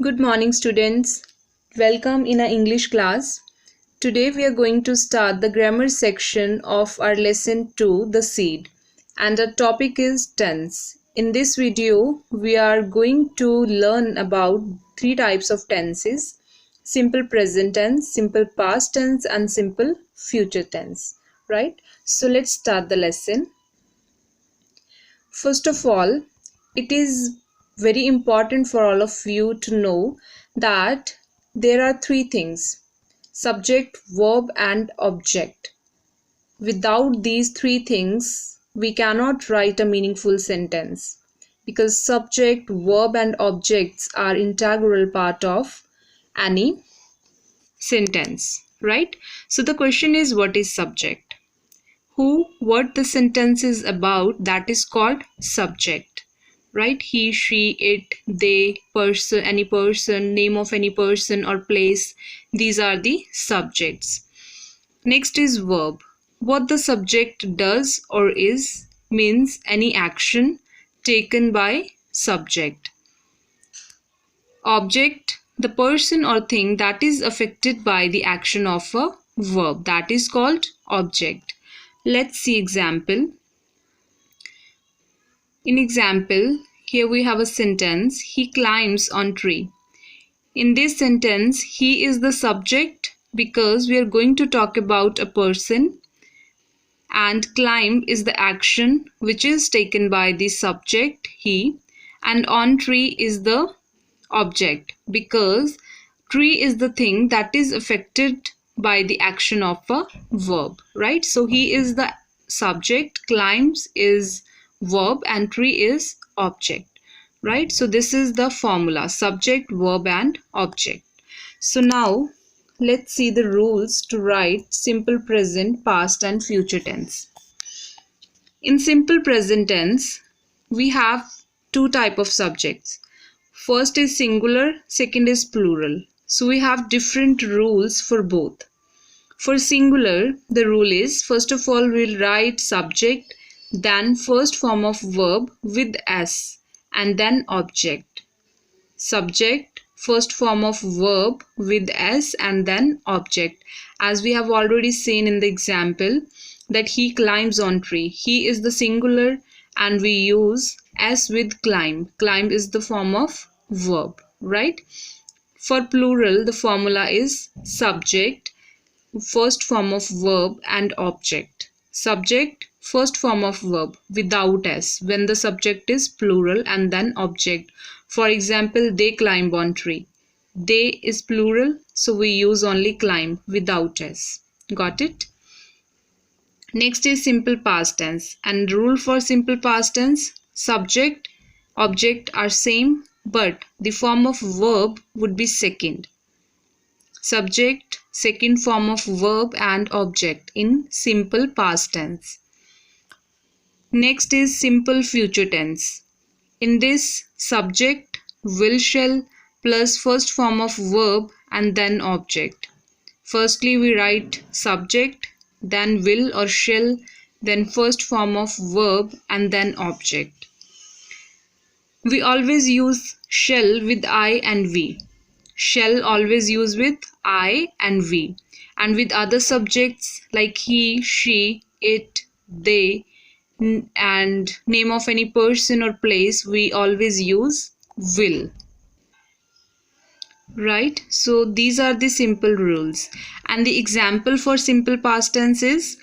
Good morning, students. Welcome in our English class. Today we are going to start the grammar section of our lesson 2, The Seed, and our topic is tense. In this video, we are going to learn about three types of tenses: simple present tense, simple past tense, and simple future tense. Right? So let's start the lesson. First of all, it is very important for all of you to know that there are three things: subject, verb, and object. Without these three things, we cannot write a meaningful sentence because subject, verb, and objects are integral part of any sentence, right? So the question is, what is subject? Who, what the sentence is about, that is called subject, right? He, she, it, they, person, any person, name of any person or place, these are the subjects. Next is verb. What the subject does or is means any action taken by subject. Object, the person or thing that is affected by the action of a verb, that is called object. Let's see example. In example, here we have a sentence: he climbs on tree. In this sentence, he is the subject because we are going to talk about a person, and climb is the action which is taken by the subject, he, and on tree is the object because tree is the thing that is affected by the action of a verb, right? So he is the subject, climbs is verb, and tree is object, right? So this is the formula: subject, verb, and object. So now let's see the rules to write simple present, past, and future tense. In simple present tense, we have two type of subjects. First is singular, second is plural. So we have different rules for both. For singular, the rule is, first of all, we'll write subject, then first form of verb with s, and then object. Subject, first form of verb with s, and then object. As we have already seen in the example that he climbs on tree. He is the singular and we use s with climb. Climb is the form of verb, right? For plural, the formula is subject, first form of verb, and object. Subject, first form of verb without s when the subject is plural, and then object. For example, they climb on tree. They is plural, so we use only climb without s. Got it? Next is simple past tense, and rule for simple past tense: subject, object are same, but the form of verb would be second. Subject, second form of verb, and object in simple past tense. Next is simple future tense. In this, subject, will, shall plus first form of verb and then object. Firstly, we write subject, then will or shall, then first form of verb, and then object. We always use shall with I and we. Shall always use with I and we. And with other subjects like he, she, it, they, and name of any person or place, we always use will. Right? So these are the simple rules. And the example for simple past tense is,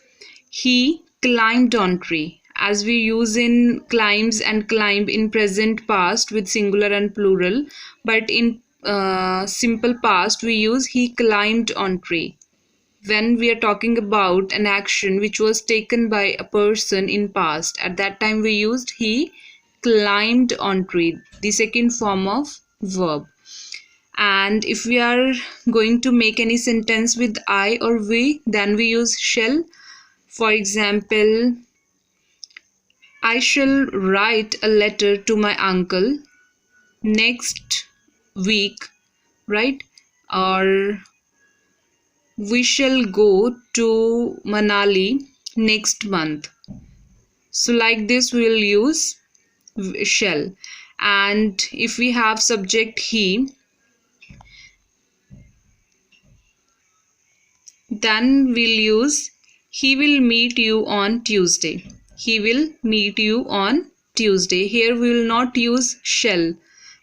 he climbed on tree. As we use in climbs and climb in present past with singular and plural, but in simple past we use he climbed on tree. When we are talking about an action which was taken by a person in past, at that time we used he climbed on tree, the second form of verb. And if we are going to make any sentence with I or we, then we use shall. For example, I shall write a letter to my uncle next week, right? Or we shall go to Manali next month. So like this we will use shall. And if we have subject he, Then we'll use he will meet you on Tuesday. He will meet you on Tuesday. Here we will not use shall,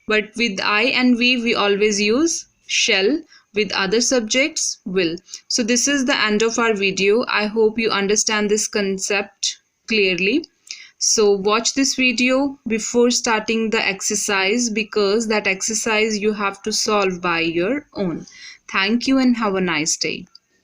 but with I and we always use shall. With other subjects, will. So this is the end of our video. I hope you understand this concept clearly. So watch this video before starting the exercise, because that exercise you have to solve by your own. Thank you and have a nice day.